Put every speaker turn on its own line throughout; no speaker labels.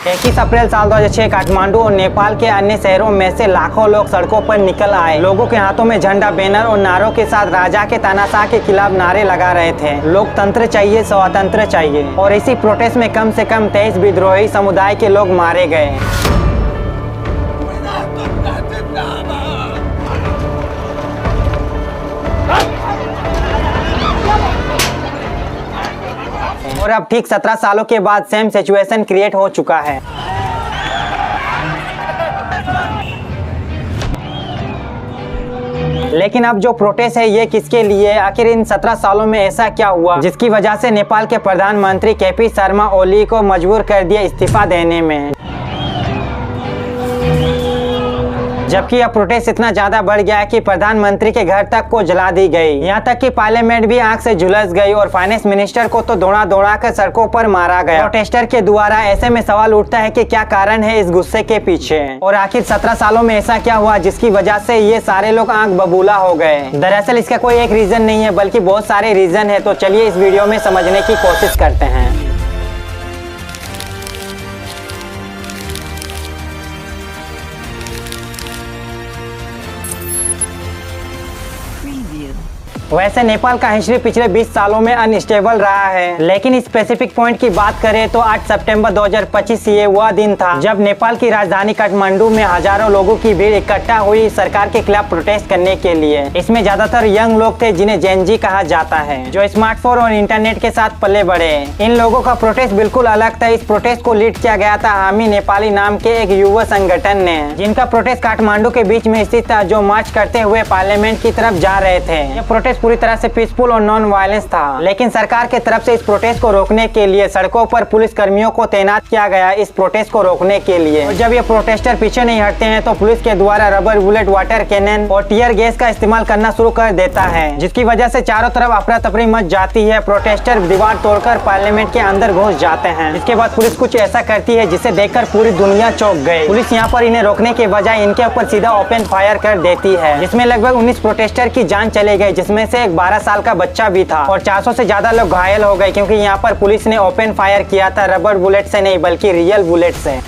21 अप्रैल साल 2006 काठमांडू और नेपाल के अन्य शहरों में से लाखों लोग सड़कों पर निकल आए। लोगों के हाथों में झंडा, बैनर और नारों के साथ राजा के तानाशाह के खिलाफ नारे लगा रहे थे। लोकतंत्र चाहिए, स्वातंत्र चाहिए। और इसी प्रोटेस्ट में कम से कम 23 विद्रोही समुदाय के लोग मारे गए। और अब ठीक 17 सालों के बाद सेम सिचुएशन क्रिएट हो चुका है। लेकिन अब जो प्रोटेस्ट है ये किसके लिए? आखिर इन 17 सालों में ऐसा क्या हुआ जिसकी वजह से नेपाल के प्रधानमंत्री केपी शर्मा ओली को मजबूर कर दिया इस्तीफा देने में? जबकि यह प्रोटेस्ट इतना ज्यादा बढ़ गया है कि प्रधानमंत्री के घर तक को जला दी गई। यहाँ तक कि पार्लियामेंट भी आग से झुलस गई और फाइनेंस मिनिस्टर को तो दौड़ा दौड़ा कर सड़कों पर मारा गया प्रोटेस्टर के द्वारा। ऐसे में सवाल उठता है कि क्या कारण है इस गुस्से के पीछे, और आखिर 17 सालों में ऐसा क्या हुआ जिसकी वजह से ये सारे लोग आग बबूला हो गए? दरअसल इसका कोई एक रीजन नहीं है बल्कि बहुत सारे रीजन है। तो चलिए इस वीडियो में समझने की कोशिश करते हैं। वैसे नेपाल का हिस्ट्री पिछले 20 सालों में अनस्टेबल रहा है, लेकिन स्पेसिफिक पॉइंट की बात करें तो 8 सितंबर 2025 ये वह दिन था जब नेपाल की राजधानी काठमांडू में हजारों लोगों की भीड़ इकट्ठा हुई सरकार के खिलाफ प्रोटेस्ट करने के लिए। इसमें ज्यादातर यंग लोग थे जिन्हें जेनजी कहा जाता है, जो स्मार्टफोन और इंटरनेट के साथ पले बढ़े। इन लोगों का प्रोटेस्ट बिल्कुल अलग था। इस प्रोटेस्ट को लीड किया गया था हामी नेपाली नाम के एक युवा संगठन ने, जिनका प्रोटेस्ट काठमांडू के बीच में स्थित था, जो मार्च करते हुए पार्लियामेंट की तरफ जा रहे थे। यह प्रोटेस्ट पूरी तरह से पीसफुल और नॉन वायलेंस था, लेकिन सरकार के तरफ से इस प्रोटेस्ट को रोकने के लिए सड़कों पर पुलिस कर्मियों को तैनात किया गया इस प्रोटेस्ट को रोकने के लिए। और जब ये प्रोटेस्टर पीछे नहीं हटते हैं तो पुलिस के द्वारा रबर बुलेट, वाटर कैनन और टीयर गैस का इस्तेमाल करना शुरू कर देता है, जिसकी वजह से चारों तरफ अफरा तफरी मच जाती है। प्रोटेस्टर दीवार तोड़कर पार्लियामेंट के अंदर घुस जाते हैं। इसके बाद पुलिस कुछ ऐसा करती है जिसे देखकर पूरी दुनिया चौंक गई। पुलिस यहाँ पर इन्हें रोकने के बजाय इनके ऊपर सीधा ओपन फायर कर देती है, जिसमें लगभग 19 प्रोटेस्टर की जान चले गई, जिसमें से एक 12 साल का बच्चा भी था। और 400 से ज्यादा लोग घायल हो गए क्योंकि यहाँ पर पुलिस ने ओपन फायर किया था रबर बुलेट से नहीं बल्कि रियल बुलेट से।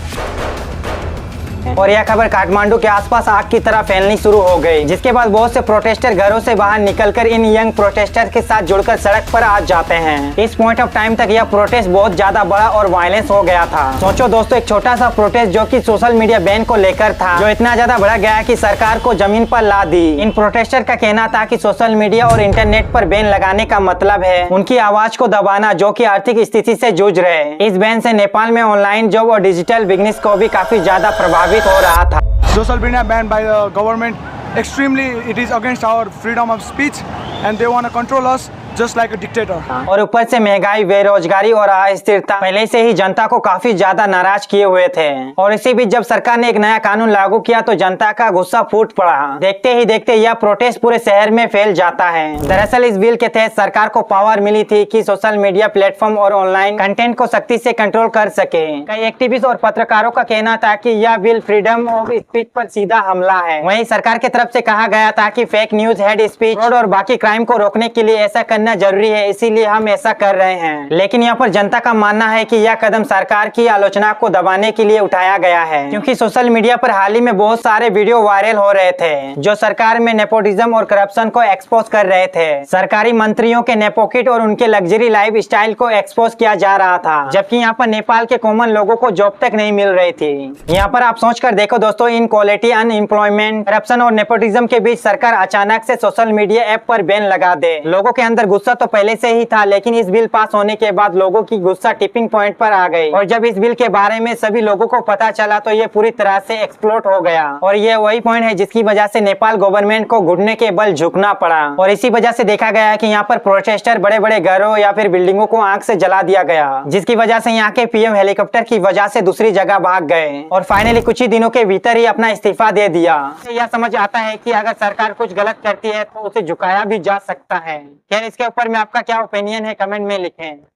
और यह खबर काठमांडू के आसपास आग की तरह फैलनी शुरू हो गई, जिसके बाद बहुत से प्रोटेस्टर घरों से बाहर निकलकर इन यंग प्रोटेस्टर के साथ जुड़कर सड़क पर आ जाते हैं। इस पॉइंट ऑफ टाइम तक यह प्रोटेस्ट बहुत ज्यादा बड़ा और वायलेंस हो गया था। सोचो दोस्तों, एक छोटा सा प्रोटेस्ट जो कि सोशल मीडिया बैन को लेकर था, जो इतना ज्यादा बढ़ गया कि सरकार को जमीन पर ला दी। इन प्रोटेस्टर का कहना था कि सोशल मीडिया और इंटरनेट पर बैन लगाने का मतलब है उनकी आवाज को दबाना, जो की आर्थिक स्थिति से जूझ रहे। इस बैन से नेपाल में ऑनलाइन जॉब और डिजिटल बिजनेस को भी काफी ज्यादा प्रभावित हो रहा था।
Social media banned by the government. Extremely, it is against our freedom of speech, and they want to control us just like a dictator.
और ऊपर से महंगाई, बेरोजगारी और अस्थिरता पहले से ही जनता को काफी ज्यादा नाराज किए हुए थे। और इसी बीच जब सरकार ने एक नया कानून लागू किया तो जनता का गुस्सा फूट पड़ा। देखते ही देखते यह प्रोटेस्ट पूरे शहर में फैल जाता है। दरअसल इस बिल के तहत सरकार को पावर मिली थी कि सोशल मीडिया प्लेटफॉर्म और ऑनलाइन कंटेंट को सख्ती से कंट्रोल कर सके। कई एक्टिविस्ट और पत्रकारों का कहना था कि यह बिल फ्रीडम ऑफ स्पीच पर सीधा हमला है। वहीं सरकार की तरफ से कहा गया था कि fake news, head speech, fraud और बाकी क्राइम को रोकने के लिए ऐसा करना जरूरी है, इसीलिए हम ऐसा कर रहे हैं। लेकिन यहाँ पर जनता का मानना है कि यह कदम सरकार की आलोचना को दबाने के लिए उठाया गया है, क्योंकि सोशल मीडिया पर हाल ही में बहुत सारे वीडियो वायरल हो रहे थे जो सरकार में नेपोटिज्म और करप्शन को एक्सपोज कर रहे थे। सरकारी मंत्रियों के नेपोकिट और उनके लग्जरी लाइफ स्टाइल को एक्सपोज किया जा रहा था, जबकि यहाँ पर नेपाल के कॉमन लोगों को जॉब तक नहीं मिल रही थी। यहाँ पर आप सोच कर देखो दोस्तों, इनक्वालिटी, अनएम्प्लॉयमेंट, करप्शन और नेपोटिज्म के बीच सरकार अचानक से सोशल मीडिया ऐप पर बैन लगा दे। लोगों के अंदर गुस्सा तो पहले से ही था, लेकिन इस बिल पास होने के बाद लोगों की गुस्सा टिपिंग पॉइंट पर आ गई। और जब इस बिल के बारे में सभी लोगों को पता चला तो ये पूरी तरह से एक्सप्लोड हो गया। और ये वही पॉइंट है जिसकी वजह से नेपाल गवर्नमेंट को घुटने के बल झुकना पड़ा। और इसी वजह से देखा गया है कि यहाँ पर प्रोटेस्टर बड़े बड़े घरों या फिर बिल्डिंगों को आग से जला दिया गया, जिसकी वजह से यहाँ के पीएम हेलीकॉप्टर की वजह से दूसरी जगह भाग गए और फाइनली कुछ ही दिनों के भीतर ही अपना इस्तीफा दे दिया। यह समझ आता है कि अगर सरकार कुछ गलत करती है तो उसे झुकाया भी जा सकता है। खैर, इसके ऊपर में आपका क्या ओपिनियन है, कमेंट में लिखें।